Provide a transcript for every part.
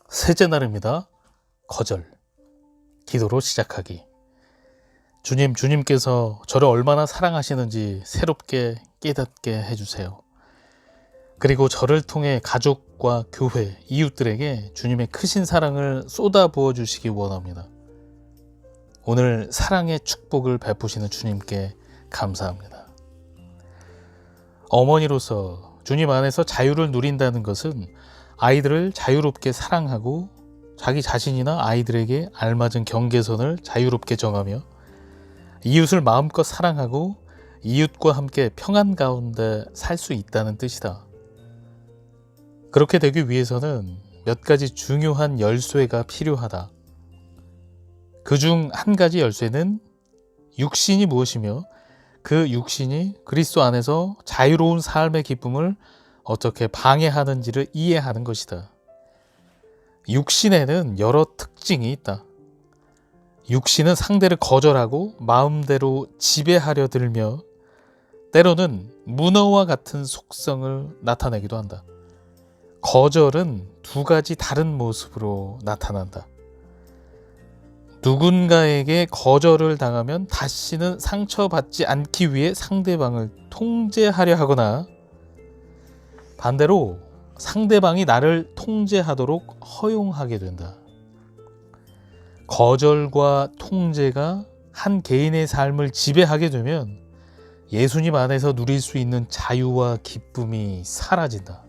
셋째 날입니다. 거절. 기도로 시작하기. 주님께서 저를 얼마나 사랑하시는지 새롭게 깨닫게 해주세요. 그리고 저를 통해 가족과 교회, 이웃들에게 주님의 크신 사랑을 쏟아부어 주시기 원합니다. 오늘 사랑의 축복을 베푸시는 주님께 감사합니다. 어머니로서 주님 안에서 자유를 누린다는 것은 아이들을 자유롭게 사랑하고 자기 자신이나 아이들에게 알맞은 경계선을 자유롭게 정하며 이웃을 마음껏 사랑하고 이웃과 함께 평안 가운데 살 수 있다는 뜻이다. 그렇게 되기 위해서는 몇 가지 중요한 열쇠가 필요하다. 그중 한 가지 열쇠는 육신이 무엇이며 그 육신이 그리스도 안에서 자유로운 삶의 기쁨을 어떻게 방해하는지를 이해하는 것이다. 육신에는 여러 특징이 있다. 육신은 상대를 거절하고 마음대로 지배하려 들며 때로는 문어와 같은 속성을 나타내기도 한다. 거절은 두 가지 다른 모습으로 나타난다. 누군가에게 거절을 당하면 다시는 상처받지 않기 위해 상대방을 통제하려 하거나 반대로 상대방이 나를 통제하도록 허용하게 된다. 거절과 통제가 한 개인의 삶을 지배하게 되면 예수님 안에서 누릴 수 있는 자유와 기쁨이 사라진다.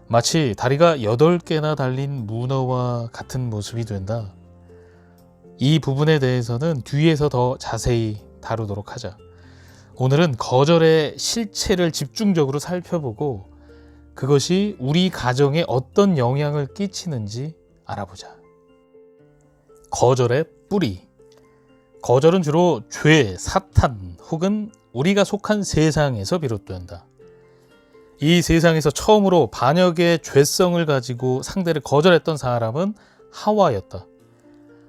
마치 다리가 8개나 달린 문어와 같은 모습이 된다. 이 부분에 대해서는 뒤에서 더 자세히 다루도록 하자. 오늘은 거절의 실체를 집중적으로 살펴보고 그것이 우리 가정에 어떤 영향을 끼치는지 알아보자. 거절의 뿌리. 거절은 주로 죄, 사탄 혹은 우리가 속한 세상에서 비롯된다. 이 세상에서 처음으로 반역의 죄성을 가지고 상대를 거절했던 사람은 하와였다.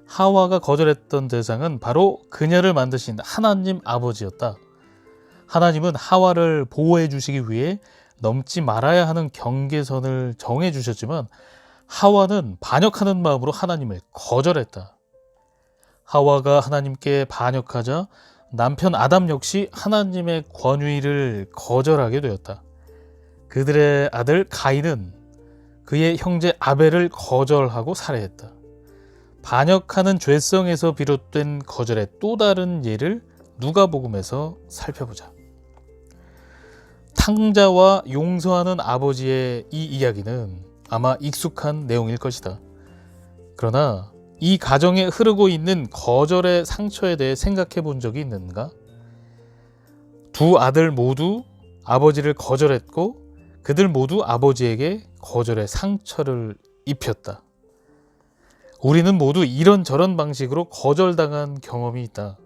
하와가 거절했던 대상은 바로 그녀를 만드신 하나님 아버지였다. 하나님은 하와를 보호해 주시기 위해 넘지 말아야 하는 경계선을 정해 주셨지만 하와는 반역하는 마음으로 하나님을 거절했다. 하와가 하나님께 반역하자 남편 아담 역시 하나님의 권위를 거절하게 되었다. 그들의 아들 가인은 그의 형제 아벨을 거절하고 살해했다. 반역하는 죄성에서 비롯된 거절의 또 다른 예를 누가복음에서 살펴보자. 탕자와 용서하는 아버지의 이 이야기는 아마 익숙한 내용일 것이다. 그러나 이 가정에 흐르고 있는 거절의 상처에 대해 생각해 본 적이 있는가? 두 아들 모두 아버지를 거절했고 그들 모두 아버지에게 거절의 상처를 입혔다. 우리는 모두 이런저런 방식으로 거절당한 경험이 있다.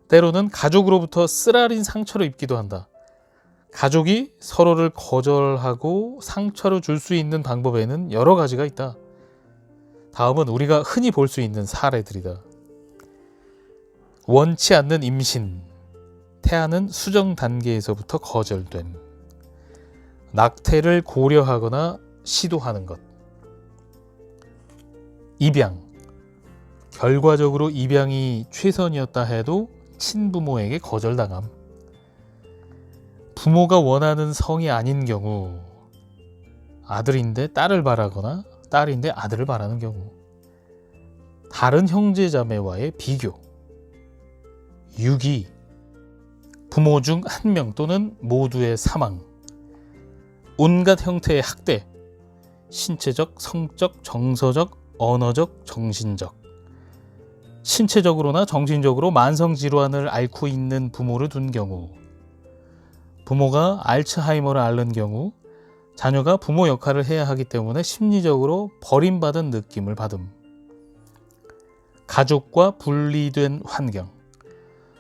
때로는 가족으로부터 쓰라린 상처를 입기도 한다. 가족이 서로를 거절하고 상처를 줄 수 있는 방법에는 여러 가지가 있다. 다음은 우리가 흔히 볼 수 있는 사례들이다. 원치 않는 임신, 태아는 수정 단계에서부터 거절됨, 낙태를 고려하거나 시도하는 것, 입양, 결과적으로 입양이 최선이었다 해도 친부모에게 거절당함, 부모가 원하는 성이 아닌 경우, 아들인데 딸을 바라거나 딸인데 아들을 바라는 경우, 다른 형제자매와의 비교, 유기, 부모 중 한 명 또는 모두의 사망, 온갖 형태의 학대, 신체적, 성적, 정서적, 언어적, 정신적, 신체적으로나 정신적으로 만성질환을 앓고 있는 부모를 둔 경우, 부모가 알츠하이머를 앓는 경우, 자녀가 부모 역할을 해야 하기 때문에 심리적으로 버림받은 느낌을 받음, 가족과 분리된 환경,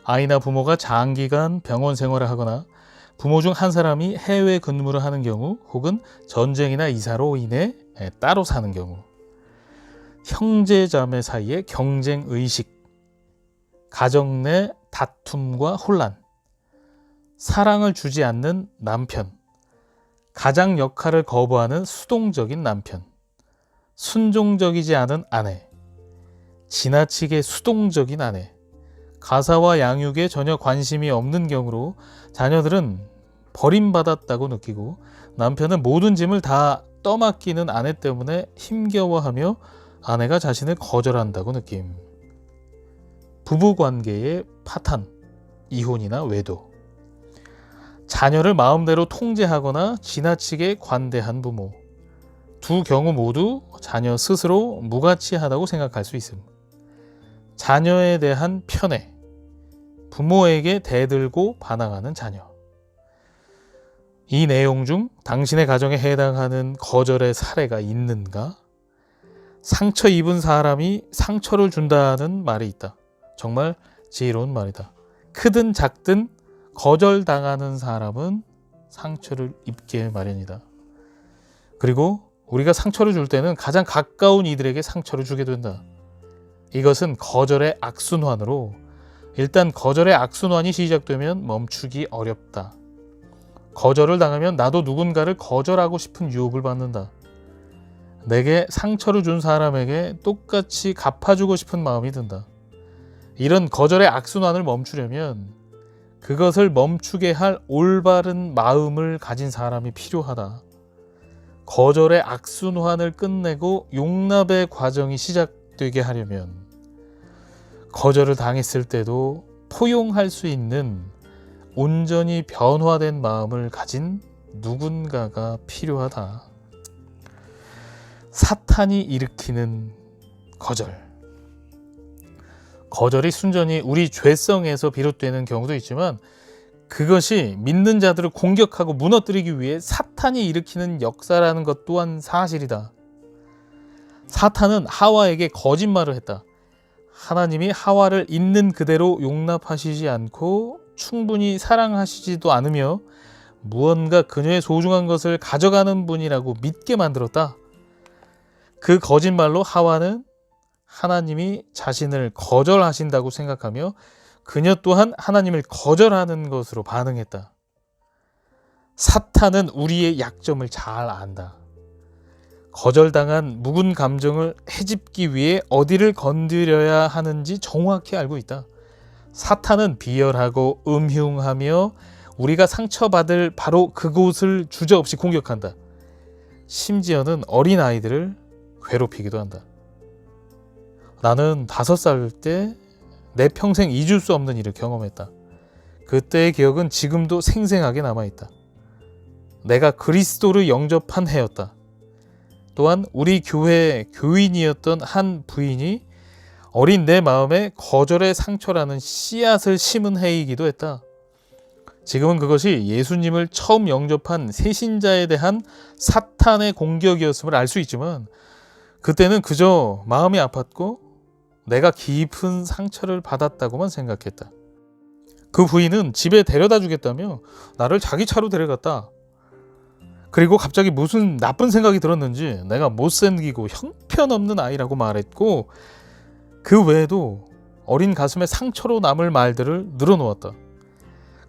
아이나 부모가 장기간 병원 생활을 하거나 부모 중 한 사람이 해외 근무를 하는 경우 혹은 전쟁이나 이사로 인해 따로 사는 경우, 형제자매 사이의 경쟁의식, 가정 내 다툼과 혼란, 사랑을 주지 않는 남편, 가장 역할을 거부하는 수동적인 남편, 순종적이지 않은 아내, 지나치게 수동적인 아내, 가사와 양육에 전혀 관심이 없는 경우로 자녀들은 버림받았다고 느끼고 남편은 모든 짐을 다 떠맡기는 아내 때문에 힘겨워하며 아내가 자신을 거절한다고 느낌. 부부관계의 파탄, 이혼이나 외도. 자녀를 마음대로 통제하거나 지나치게 관대한 부모. 두 경우 모두 자녀 스스로 무가치하다고 생각할 수 있음. 자녀에 대한 편애. 부모에게 대들고 반항하는 자녀. 이 내용 중 당신의 가정에 해당하는 거절의 사례가 있는가? 상처 입은 사람이 상처를 준다는 말이 있다. 정말 지혜로운 말이다. 크든 작든 거절당하는 사람은 상처를 입게 마련이다. 그리고 우리가 상처를 줄 때는 가장 가까운 이들에게 상처를 주게 된다. 이것은 거절의 악순환으로 일단 거절의 악순환이 시작되면 멈추기 어렵다. 거절을 당하면 나도 누군가를 거절하고 싶은 유혹을 받는다. 내게 상처를 준 사람에게 똑같이 갚아주고 싶은 마음이 든다. 이런 거절의 악순환을 멈추려면 그것을 멈추게 할 올바른 마음을 가진 사람이 필요하다. 거절의 악순환을 끝내고 용납의 과정이 시작되게 하려면 거절을 당했을 때도 포용할 수 있는 온전히 변화된 마음을 가진 누군가가 필요하다. 사탄이 일으키는 거절. 거절이 순전히 우리 죄성에서 비롯되는 경우도 있지만 그것이 믿는 자들을 공격하고 무너뜨리기 위해 사탄이 일으키는 역사라는 것 또한 사실이다. 사탄은 하와에게 거짓말을 했다. 하나님이 하와를 있는 그대로 용납하시지 않고 충분히 사랑하시지도 않으며 무언가 그녀의 소중한 것을 가져가는 분이라고 믿게 만들었다. 그 거짓말로 하와는 하나님이 자신을 거절하신다고 생각하며 그녀 또한 하나님을 거절하는 것으로 반응했다. 사탄은 우리의 약점을 잘 안다. 거절당한 묵은 감정을 헤집기 위해 어디를 건드려야 하는지 정확히 알고 있다. 사탄은 비열하고 음흉하며 우리가 상처받을 바로 그곳을 주저없이 공격한다. 심지어는 어린 아이들을 괴롭히기도 한다. 나는 5살 때 내 평생 잊을 수 없는 일을 경험했다. 그때의 기억은 지금도 생생하게 남아있다. 내가 그리스도를 영접한 해였다. 또한 우리 교회 교인이었던 한 부인이 어린 내 마음에 거절의 상처라는 씨앗을 심은 해이기도 했다. 지금은 그것이 예수님을 처음 영접한 새신자에 대한 사탄의 공격이었음을 알 수 있지만 그때는 그저 마음이 아팠고 내가 깊은 상처를 받았다고만 생각했다. 그 부인은 집에 데려다 주겠다며 나를 자기 차로 데려갔다. 그리고 갑자기 무슨 나쁜 생각이 들었는지 내가 못생기고 형편없는 아이라고 말했고 그 외에도 어린 가슴에 상처로 남을 말들을 늘어놓았다.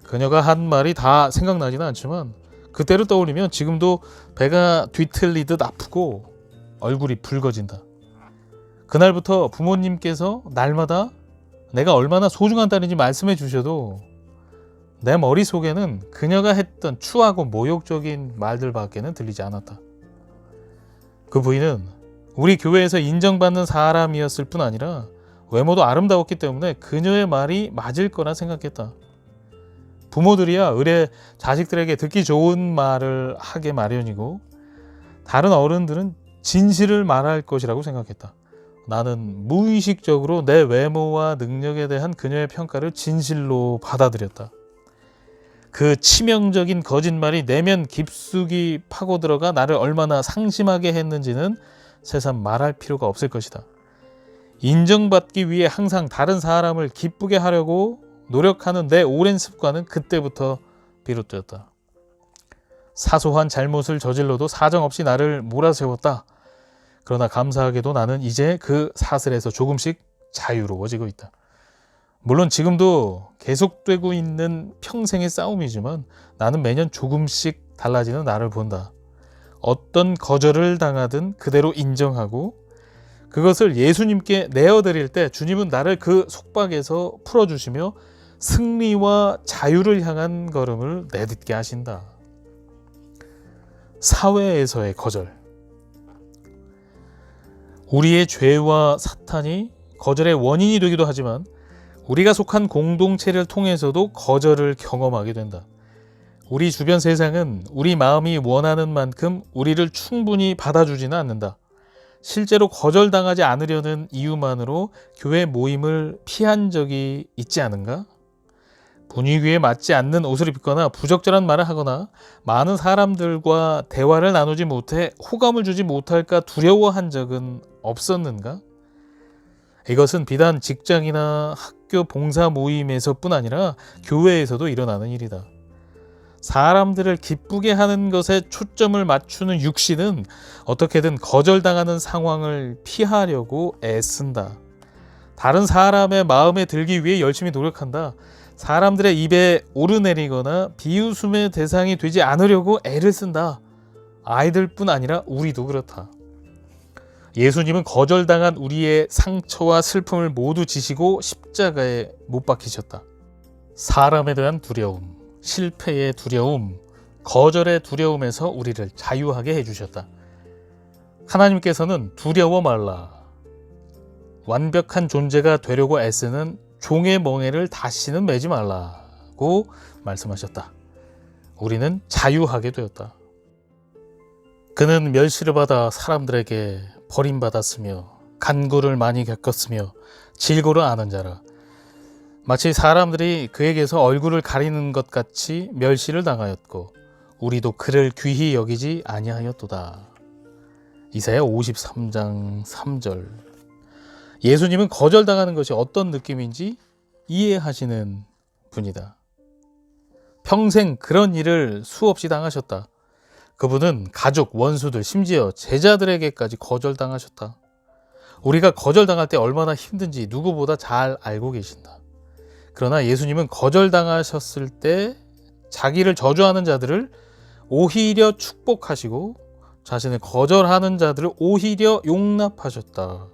그녀가 한 말이 다 생각나지는 않지만 그때를 떠올리면 지금도 배가 뒤틀리듯 아프고 얼굴이 붉어진다. 그날부터 부모님께서 날마다 내가 얼마나 소중한 딸인지 말씀해 주셔도 내 머릿속에는 그녀가 했던 추하고 모욕적인 말들밖에는 들리지 않았다. 그 부인은 우리 교회에서 인정받는 사람이었을 뿐 아니라 외모도 아름다웠기 때문에 그녀의 말이 맞을 거라 생각했다. 부모들이야 의례 자식들에게 듣기 좋은 말을 하게 마련이고 다른 어른들은 진실을 말할 것이라고 생각했다. 나는 무의식적으로 내 외모와 능력에 대한 그녀의 평가를 진실로 받아들였다. 그 치명적인 거짓말이 내면 깊숙이 파고들어가 나를 얼마나 상심하게 했는지는 세상 말할 필요가 없을 것이다. 인정받기 위해 항상 다른 사람을 기쁘게 하려고 노력하는 내 오랜 습관은 그때부터 비롯되었다. 사소한 잘못을 저질러도 사정없이 나를 몰아세웠다. 그러나 감사하게도 나는 이제 그 사슬에서 조금씩 자유로워지고 있다. 물론 지금도 계속되고 있는 평생의 싸움이지만 나는 매년 조금씩 달라지는 나를 본다. 어떤 거절을 당하든 그대로 인정하고 그것을 예수님께 내어드릴 때 주님은 나를 그 속박에서 풀어주시며 승리와 자유를 향한 걸음을 내딛게 하신다. 사회에서의 거절. 우리의 죄와 사탄이 거절의 원인이 되기도 하지만 우리가 속한 공동체를 통해서도 거절을 경험하게 된다. 우리 주변 세상은 우리 마음이 원하는 만큼 우리를 충분히 받아주지는 않는다. 실제로 거절당하지 않으려는 이유만으로 교회 모임을 피한 적이 있지 않은가? 분위기에 맞지 않는 옷을 입거나 부적절한 말을 하거나 많은 사람들과 대화를 나누지 못해 호감을 주지 못할까 두려워한 적은 없었는가? 이것은 비단 직장이나 학교 봉사 모임에서뿐 아니라 교회에서도 일어나는 일이다. 사람들을 기쁘게 하는 것에 초점을 맞추는 육신은 어떻게든 거절당하는 상황을 피하려고 애쓴다. 다른 사람의 마음에 들기 위해 열심히 노력한다. 사람들의 입에 오르내리거나 비웃음의 대상이 되지 않으려고 애를 쓴다. 아이들뿐 아니라 우리도 그렇다. 예수님은 거절당한 우리의 상처와 슬픔을 모두 지시고 십자가에 못 박히셨다. 사람에 대한 두려움, 실패의 두려움, 거절의 두려움에서 우리를 자유하게 해주셨다. 하나님께서는 두려워 말라. 완벽한 존재가 되려고 애쓰는 종의 멍에를 다시는 매지 말라고 말씀하셨다. 우리는 자유하게 되었다. 그는 멸시를 받아 사람들에게 버림받았으며 간구를 많이 겪었으며 질고를 아는 자라. 마치 사람들이 그에게서 얼굴을 가리는 것 같이 멸시를 당하였고 우리도 그를 귀히 여기지 아니하였도다. 이사야 53장 3절. 예수님은 거절당하는 것이 어떤 느낌인지 이해하시는 분이다. 평생 그런 일을 수없이 당하셨다. 그분은 가족, 원수들, 심지어 제자들에게까지 거절당하셨다. 우리가 거절당할 때 얼마나 힘든지 누구보다 잘 알고 계신다. 그러나 예수님은 거절당하셨을 때 자기를 저주하는 자들을 오히려 축복하시고 자신을 거절하는 자들을 오히려 용납하셨다.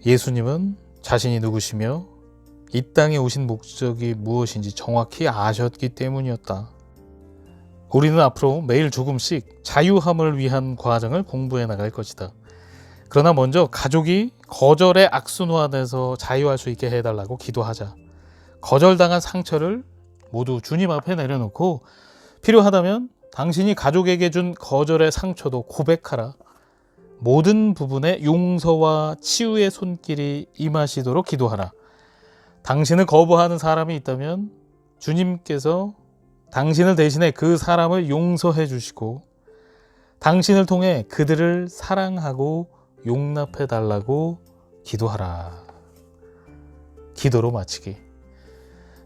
예수님은 자신이 누구시며 이 땅에 오신 목적이 무엇인지 정확히 아셨기 때문이었다. 우리는 앞으로 매일 조금씩 자유함을 위한 과정을 공부해 나갈 것이다. 그러나 먼저 가족이 거절의 악순환에서 자유할 수 있게 해달라고 기도하자. 거절당한 상처를 모두 주님 앞에 내려놓고 필요하다면 당신이 가족에게 준 거절의 상처도 고백하라. 모든 부분에 용서와 치유의 손길이 임하시도록 기도하라. 당신을 거부하는 사람이 있다면 주님께서 당신을 대신해 그 사람을 용서해 주시고 당신을 통해 그들을 사랑하고 용납해 달라고 기도하라. 기도로 마치기.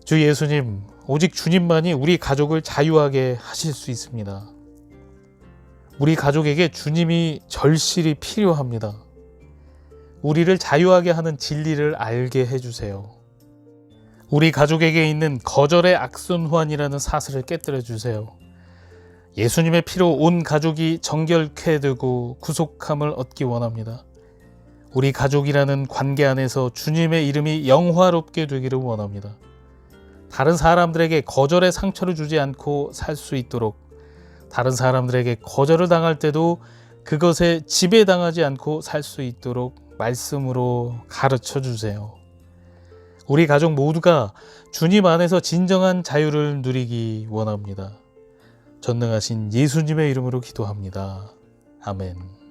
주 예수님, 오직 주님만이 우리 가족을 자유하게 하실 수 있습니다. 우리 가족에게 주님이 절실히 필요합니다. 우리를 자유하게 하는 진리를 알게 해주세요. 우리 가족에게 있는 거절의 악순환이라는 사슬을 깨뜨려 주세요. 예수님의 피로 온 가족이 정결케 되고 구속함을 얻기 원합니다. 우리 가족이라는 관계 안에서 주님의 이름이 영화롭게 되기를 원합니다. 다른 사람들에게 거절의 상처를 주지 않고 살 수 있도록, 다른 사람들에게 거절을 당할 때도 그것에 지배당하지 않고 살 수 있도록 말씀으로 가르쳐 주세요. 우리 가족 모두가 주님 안에서 진정한 자유를 누리기 원합니다. 전능하신 예수님의 이름으로 기도합니다. 아멘.